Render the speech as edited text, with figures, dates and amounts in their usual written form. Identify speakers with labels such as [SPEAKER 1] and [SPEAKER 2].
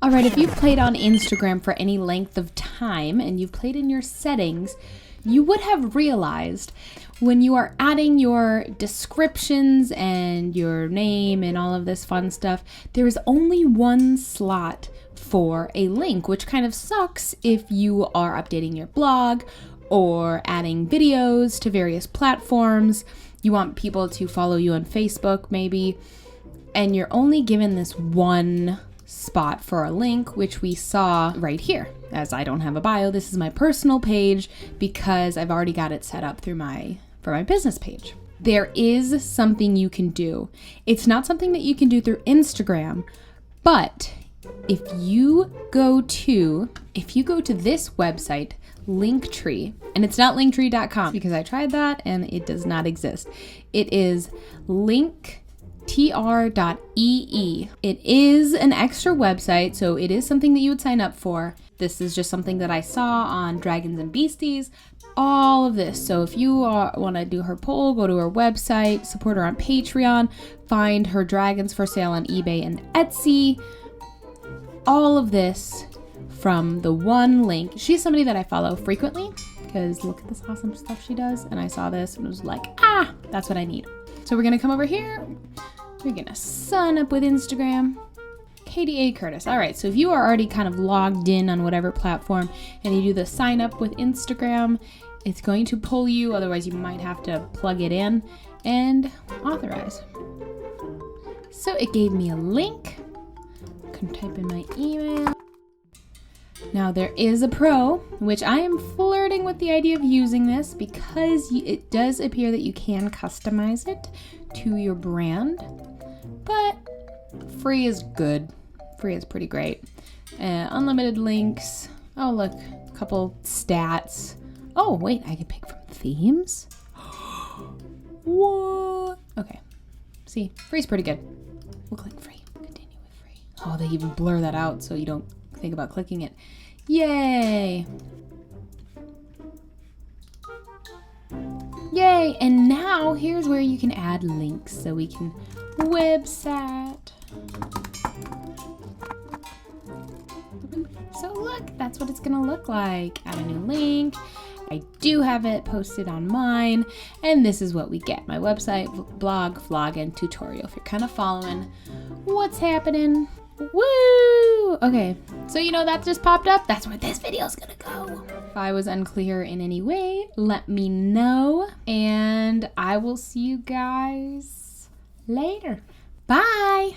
[SPEAKER 1] All right, if you've played on Instagram for any length of time and you've played in your settings, you would have realized when you are adding your descriptions and your name and all of this fun stuff, there is only one slot for a link, which kind of sucks if you are updating your blog or adding videos to various platforms. You want people to follow you on Facebook maybe, and you're only given this one spot for a link, which we saw right here. As I don't have a bio, this is my personal page because I've already got it set up for my business page. There is something you can do. It's not something that you can do through Instagram, but if you go to this website, Linktree, and it's not linktree.com because I tried that and it does not exist. It is linktr.ee. It is an extra website, so it is something that you would sign up for. This is just something that I saw on Dragons and Beasties, all of this. So if you want to do her poll, go to her website, support her on Patreon, find her dragons for sale on eBay and Etsy. All of this from the one link. She's somebody that I follow frequently because look at this awesome stuff she does. And I saw this and was like, that's what I need. So we're going to come over here. We're going to sign up with Instagram. Katie A. Curtis. All right, so if you are already kind of logged in on whatever platform and you do the sign up with Instagram, it's going to pull you. Otherwise, you might have to plug it in and authorize. So it gave me a link. I can type in my email. Now there is a pro, which I am flirting with the idea of using this because it does appear that you can customize it to your brand, but free is good. Free is pretty great. Unlimited links. Oh, look, a couple stats. Oh, wait, I can pick from themes? What? Okay. See, free's pretty good. We'll click free. Continue with free. Oh, they even blur that out so you don't think about clicking it. Yay! Yay! And now here's where you can add links. So we can website. So look, that's what it's gonna look like. Add a new link. I do have it posted on mine, and this is what we get. My website, blog, vlog, and tutorial. If you're kind of following what's happening. Woo! Okay, so that just popped up. That's where this video is gonna go. If I was unclear in any way, let me know, and I will see you guys later. Bye!